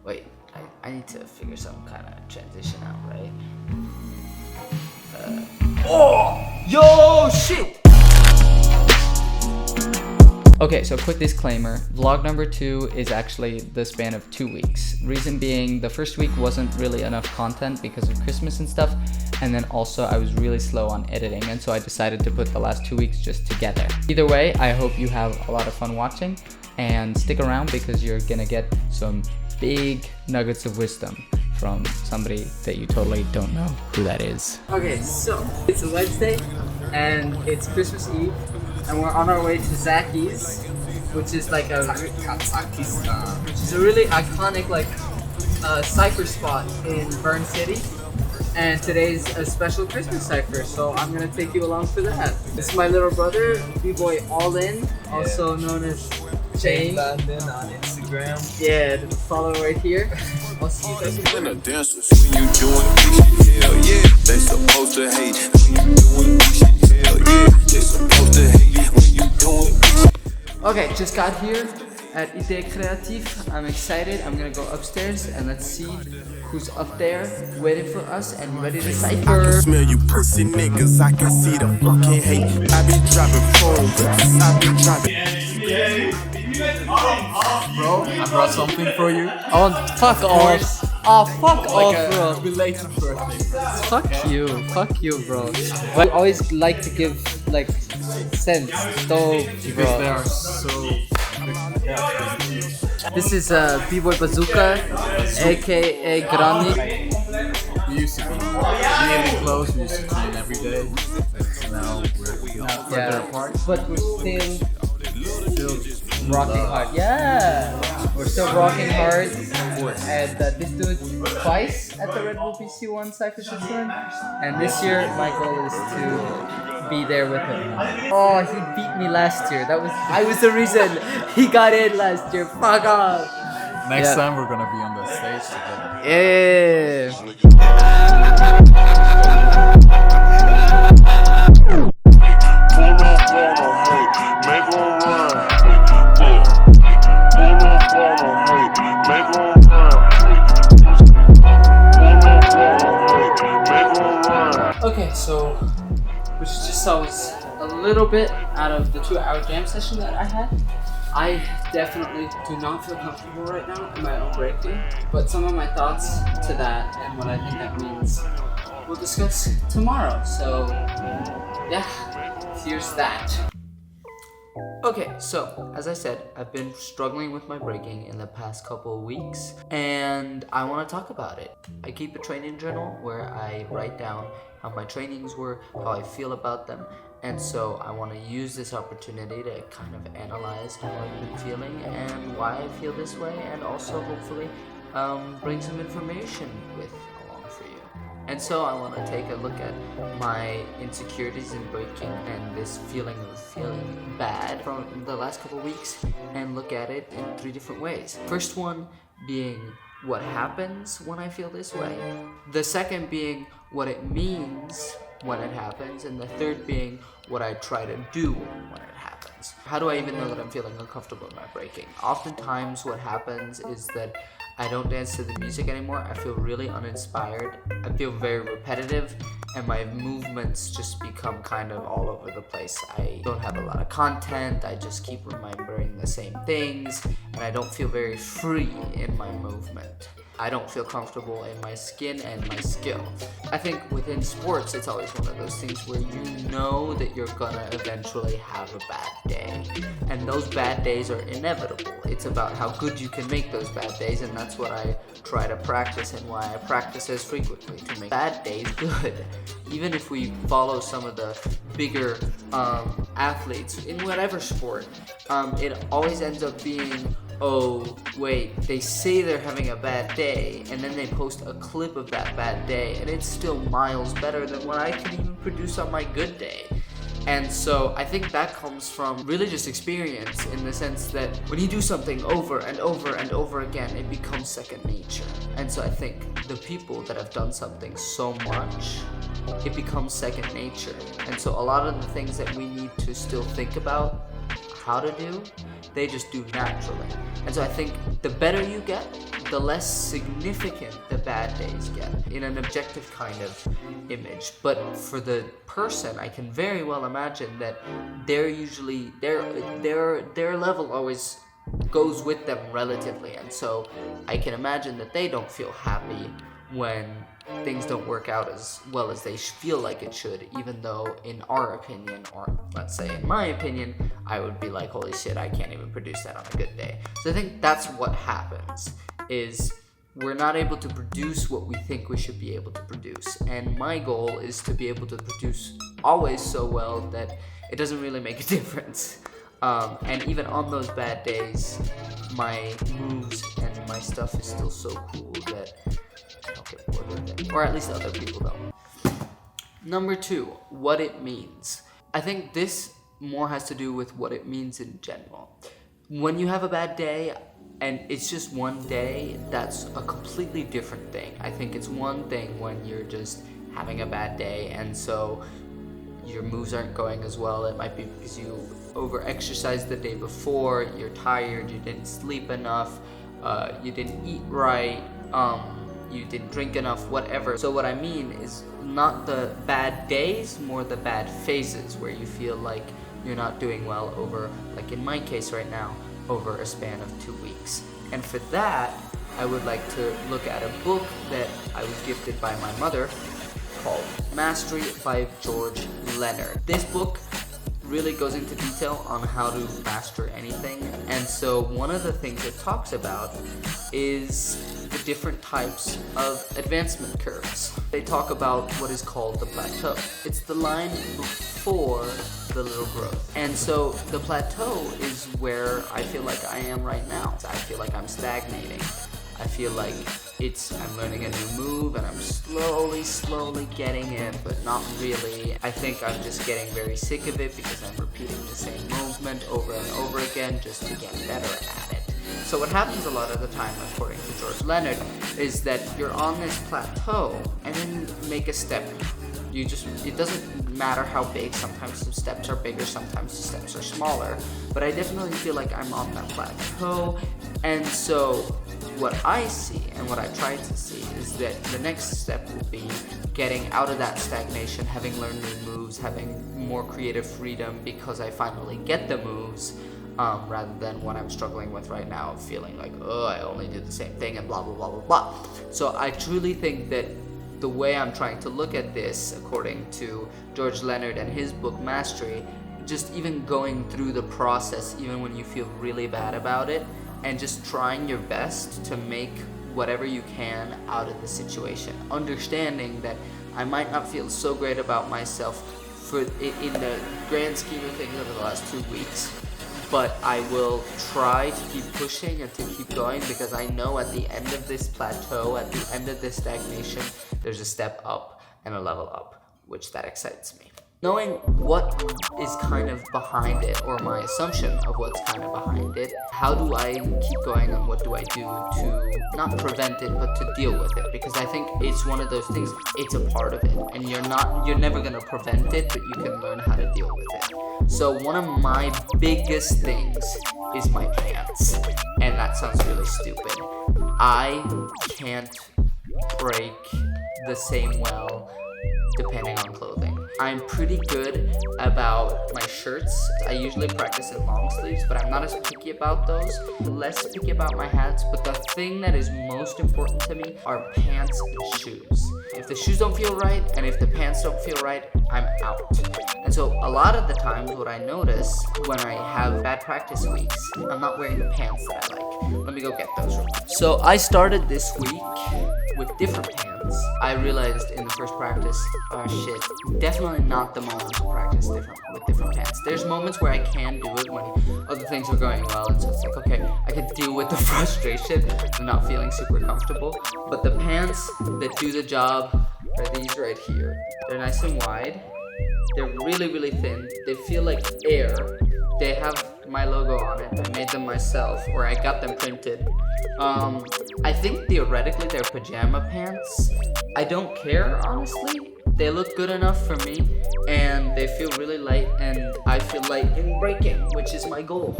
Wait, I need to figure some kind of transition out, right? Oh! Yo, shit! Okay, so quick disclaimer, vlog number 2 is actually the span of 2 weeks. Reason being, the first week wasn't really enough content because of Christmas and stuff, and then also I was really slow on editing, and so I decided to put the last 2 weeks just together. Either way, I hope you have a lot of fun watching, and stick around because you're gonna get some big nuggets of wisdom from somebody that you totally don't know who that is. Okay, so it's a Wednesday, and it's Christmas Eve, and we're on our way to Zacky's, which is like a really iconic cipher spot in Bern City. And today's a special Christmas cipher, so I'm gonna take you along for that. This is my little brother, B-Boy All In, also known as Shane Bandon on Instagram. Yeah, the follow right here. I'll see you guys When the dancers, when you doing shit, hell yeah, they supposed to hate. When you doing shit, hell yeah, they supposed to hate. When you doing shit. Okay, just got here at Idee Creatief. I'm excited. I'm gonna go upstairs and let's see who's up there waiting for us and ready to cipher. I can smell you pussy niggas, I can see the fucking hate. I be dropping phones, I be dropping. Bro, I brought something for you. Oh, fuck off. Oh, fuck Like off, bro. a belated birthday. Fuck you, bro. But I always like to give, like, cents, dough, Because bro. they are so... This is B-Boy Bazooka, aka Granny. We used to be really close, we used to train every day. Now we're further apart. But we're still rocking hard. Yeah, we're still rocking hard. And this dude twice at the Red Bull PC1 Cycle Switzerland. And this year, my goal is to be there with him. Oh, he beat me last year. I was the reason he got in last year. Fuck off. Next time we're gonna be on the stage together. Yeah. Okay, so which just was a little bit out of the 2-hour jam session that I had. I definitely do not feel comfortable right now in my own breaking, but some of my thoughts to that and what I think that means we'll discuss tomorrow. So yeah, here's that. Okay, so as I said, I've been struggling with my breaking in the past couple of weeks, and I want to talk about it. I keep a training journal where I write down how my trainings were, how I feel about them, and so I want to use this opportunity to kind of analyze how I've been feeling and why I feel this way, and also hopefully bring some information along for you. And so I want to take a look at my insecurities in breaking and this feeling of feeling bad from the last couple of weeks and look at it in 3 different ways. First one being what happens when I feel this way. The second being what it means when it happens. And the third being what I try to do when it happens. How do I even know that I'm feeling uncomfortable in my breaking? Oftentimes what happens is that I don't dance to the music anymore. I feel really uninspired. I feel very repetitive, and my movements just become kind of all over the place. I don't have a lot of content. I just keep remembering the same things, and I don't feel very free in my movement. I don't feel comfortable in my skin and my skill. I think within sports, it's always one of those things where you know that you're gonna eventually have a bad day. And those bad days are inevitable. It's about how good you can make those bad days, and that's what I try to practice and why I practice as frequently, to make bad days good. Even if we follow some of the bigger athletes in whatever sport, it always ends up being, oh, wait, they say they're having a bad day, and then they post a clip of that bad day, and it's still miles better than what I can even produce on my good day. And so I think that comes from really just experience, in the sense that when you do something over and over and over again, it becomes second nature. And so I think the people that have done something so much, it becomes second nature. And so a lot of the things that we need to still think about how to do, they just do naturally. And so I think the better you get, the less significant the bad days get in an objective kind of image. But for the person, I can very well imagine that they're usually their level always goes with them relatively, and so I can imagine that they don't feel happy when things don't work out as well as they feel like it should, even though in our opinion, or let's say in my opinion, I would be like, holy shit, I can't even produce that on a good day. So I think that's what happens, is we're not able to produce what we think we should be able to produce. And my goal is to be able to produce always so well that it doesn't really make a difference. And even on those bad days, my moves and my stuff is still so cool that I don't get bored with it. Or at least other people don't. Number 2, what it means. I think this more has to do with what it means in general. When you have a bad day, and it's just one day, that's a completely different thing. I think it's one thing when you're just having a bad day, and so your moves aren't going as well. It might be because you over-exercised the day before, you're tired, you didn't sleep enough, you didn't eat right, you didn't drink enough, whatever. So what I mean is not the bad days, more the bad phases where you feel like you're not doing well over, like in my case right now, over a span of 2 weeks. And for that, I would like to look at a book that I was gifted by my mother called Mastery by George Leonard. This book really goes into detail on how to master anything, and so one of the things it talks about is the different types of advancement curves. They talk about what is called the plateau. It's the line before the little growth. And so the plateau is where I feel like I am right now. I feel like I'm stagnating. I feel like I'm learning a new move and I'm slowly getting it, but not really. I think I'm just getting very sick of it because I'm repeating the same movement over and over again just to get better at it. So what happens a lot of the time, according to George Leonard, is that you're on this plateau and then you make a step. It doesn't matter how big. Sometimes some steps are bigger, sometimes the steps are smaller, but I definitely feel like I'm on that plateau. And so what I see and what I try to see is that the next step will be getting out of that stagnation, having learned new moves, having more creative freedom because I finally get the moves, rather than what I'm struggling with right now, feeling like, oh, I only do the same thing and blah, blah, blah, blah, blah. So I truly think that the way I'm trying to look at this, according to George Leonard and his book Mastery, just even going through the process, even when you feel really bad about it, and just trying your best to make whatever you can out of the situation. Understanding that I might not feel so great about myself in the grand scheme of things over the last 2 weeks, but I will try to keep pushing and to keep going because I know at the end of this plateau, at the end of this stagnation, there's a step up and a level up, which that excites me. Knowing what is kind of behind it, or my assumption of what's kind of behind it, how do I keep going and what do I do to not prevent it, but to deal with it? Because I think it's one of those things, it's a part of it, and you're never gonna prevent it, but you can learn how to deal with it. So one of my biggest things is my pants, and that sounds really stupid. I can't break the same well depending on clothing. I'm pretty good about my shirts. I usually practice in long sleeves, but I'm not as picky about those. Less picky about my hats, but the thing that is most important to me are pants and shoes. If the shoes don't feel right, and if the pants don't feel right, I'm out. And so a lot of the times what I notice when I have bad practice weeks, I'm not wearing the pants that I like. Let me go get those real quick. So I started this week with different pants. I realized in the first practice, oh shit, definitely not the moment to practice with different pants. There's moments where I can do it when other things are going well, and so it's like, okay, I can deal with the frustration of not feeling super comfortable. But the pants that do the job are these right here. They're nice and wide. They're really, really thin. They feel like air. They have my logo on it. I made them myself, or I got them printed. I think theoretically they're pajama pants. I don't care, honestly. they look good enough for me, and they feel really light, and I feel light in breaking, which is my goal.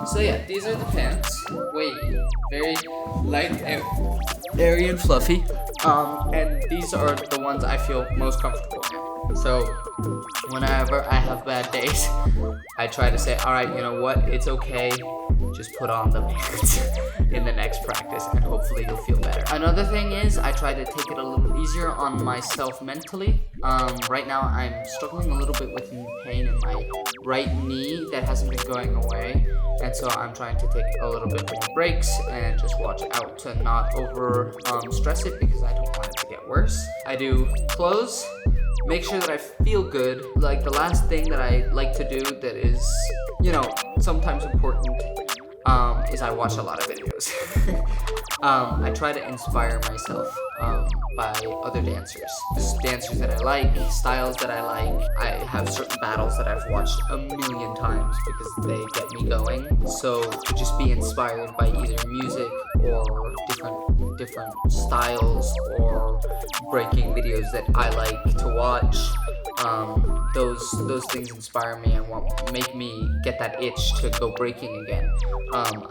So yeah, these are the pants. Wavy, very light, airy and fluffy. And these are the ones I feel most comfortable in. So whenever I have bad days, I try to say, all right, you know what? It's okay. Just put on the pants in the next practice, and hopefully you'll feel better. Another thing is I try to take it a little easier on myself mentally. Right now I'm struggling a little bit with pain in my right knee that hasn't been going away, and so I'm trying to take a little bit more breaks and just watch out to not over stress it, because I don't want it to get worse. I do close, make sure that I feel good. Like the last thing that I like to do that is, you know, sometimes important, is I watch a lot of videos. I try to inspire myself by other dancers. Just dancers that I like, styles that I like. I have certain battles that I've watched a million times because they get me going. So to just be inspired by either music or different styles or breaking videos that I like to watch, those things inspire me and make me get that itch to go breaking again.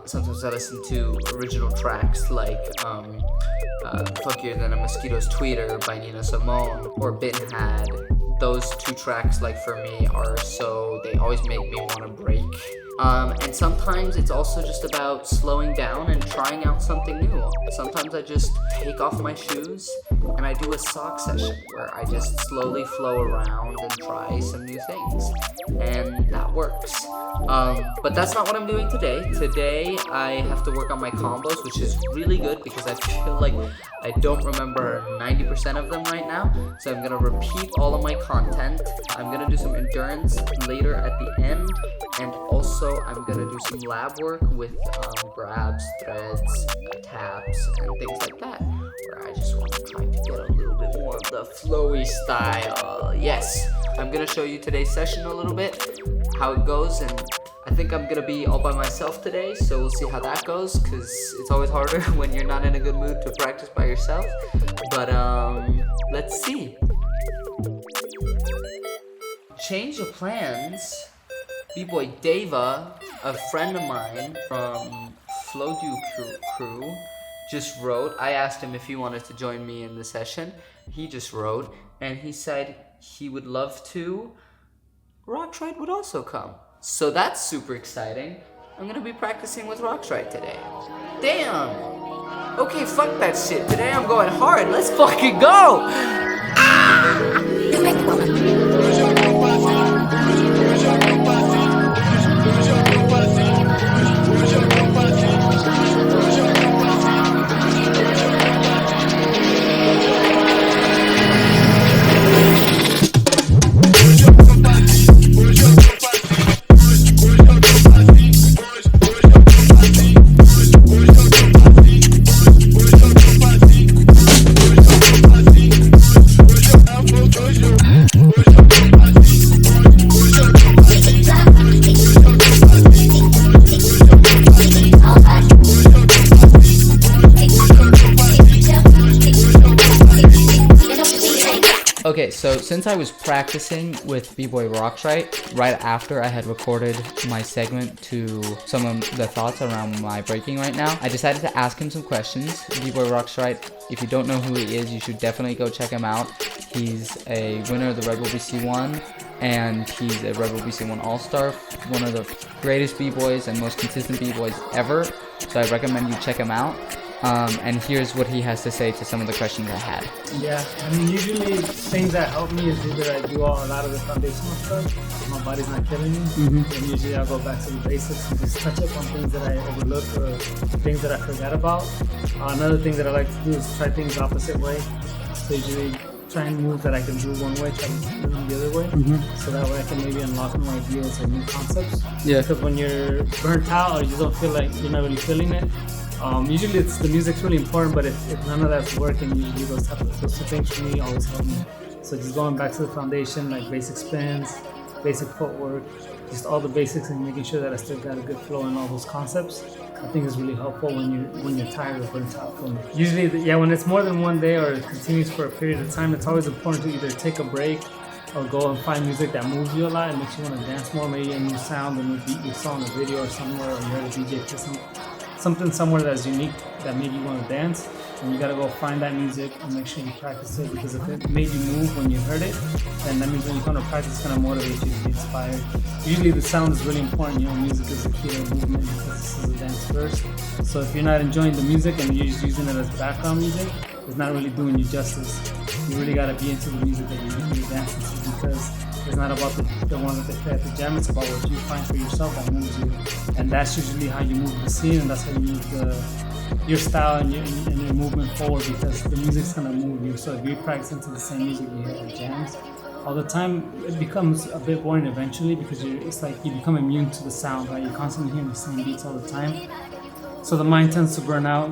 Sometimes I listen to original tracks like Funkier Than a Mosquito's Tweeter by Nina Simone or Bin Had. Those two tracks, like, for me are they always make me want to break. And sometimes it's also just about slowing down and trying out something new. Sometimes I just take off my shoes and I do a sock session where I just slowly flow around and try some new things. And that works. But that's not what I'm doing today. Today I have to work on my combos, which is really good because I feel like I don't remember 90% of them right now. So I'm gonna repeat all of my content. I'm gonna do some endurance later at the end. And also I'm gonna do some lab work with grabs, threads, taps, and things like that, where I just want to try to get a little bit more of the flowy style. Yes, I'm gonna show you today's session a little bit, how it goes, and I think I'm gonna be all by myself today, so we'll see how that goes, because it's always harder when you're not in a good mood to practice by yourself. But let's see. Change of plans. B-boy Deva, a friend of mine from Flow Crew, just wrote. I asked him if he wanted to join me in the session. He just wrote, and he said he would love to. RoxRite would also come. So that's super exciting. I'm gonna be practicing with RoxRite today. Damn! Okay, fuck that shit. Today I'm going hard. Let's fucking go! Okay, so since I was practicing with B-boy RoxRite, right after I had recorded my segment to some of the thoughts around my breaking right now, I decided to ask him some questions. B-boy RoxRite, if you don't know who he is, you should definitely go check him out. He's a winner of the Red Bull BC1, and he's a Red Bull BC1 All-Star, one of the greatest B-boys and most consistent B-boys ever, so I recommend you check him out. And here's what he has to say to some of the questions I had. Yeah, I mean, usually things that help me is either I do a lot of the foundational stuff, if my body's not killing me, and usually I'll go back to the basics and just touch up on things that I overlooked or things that I forgot about. Another thing that I like to do is try things the opposite way. So usually try and move that I can do one way, try to do them the other way, so that way I can maybe unlock new ideas or new concepts. Yeah. Because when you're burnt out or you don't feel like you're not really feeling it, usually the music's really important, but if none of that's working, usually those two things for me always help me. So just going back to the foundation, like basic spins, basic footwork, just all the basics, and making sure that I still got a good flow in all those concepts. I think is really helpful when you're tired or burnt out from it. Usually, when it's more than one day or it continues for a period of time, it's always important to either take a break or go and find music that moves you a lot and makes you want to dance more. Maybe a new sound, a new beat you saw in a video or somewhere, or you heard a DJ play something somewhere that's unique that made you want to dance. And you gotta go find that music and make sure you practice it, because if it made you move when you heard it, then that means when you come to practice, it's gonna motivate you to be inspired. Usually the sound is really important. Music is the key to movement because this is a dance first. So if you're not enjoying the music and you're just using it as background music, it's not really doing you justice. You really gotta be into the music that you're dancing to, because it's not about the one that they play at the jam. It's about what you find for yourself that moves you, and that's usually how you move the scene, and that's how you move your style and your movement forward, because the music's gonna move you. So if you practice into the same music you hear at jams all the time, it becomes a bit boring eventually, because it's like you become immune to the sound, right? You're constantly hearing the same beats all the time, so the mind tends to burn out.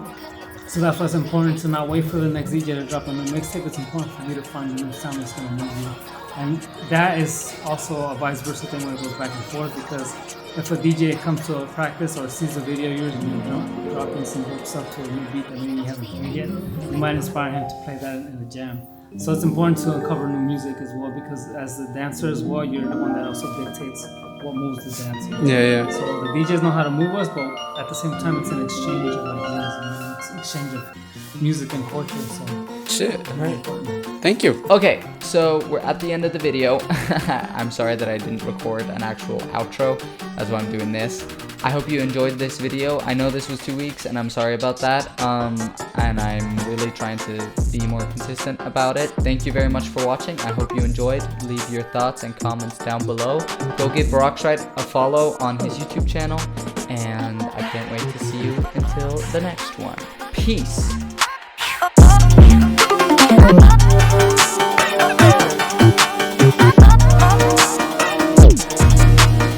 So that's why it's important to not wait for the next DJ to drop a new mixtape. It's important for you to find a new sound that's gonna move you. And that is also a vice versa thing when it goes back and forth, because if a DJ comes to a practice or sees a video of yours and you're dropping some dope stuff to a new beat that maybe you haven't played yet, you might inspire him to play that in the jam. So it's important to uncover new music as well, because as the dancer as well, you're the one that also dictates what moves the dancer. Yeah. So the DJs know how to move us, but at the same time, it's an exchange of ideas, it's an exchange of music and culture. So shit, right. Thank you. Okay, so we're at the end of the video. I'm sorry that I didn't record an actual outro. That's why I'm doing this. I hope you enjoyed this video. I know this was 2 weeks, and I'm sorry about that. And I'm really trying to be more consistent about it. Thank you very much for watching. I hope you enjoyed. Leave your thoughts and comments down below. Go give RoxRite a follow on his YouTube channel, and I can't wait to see you until the next one. Peace.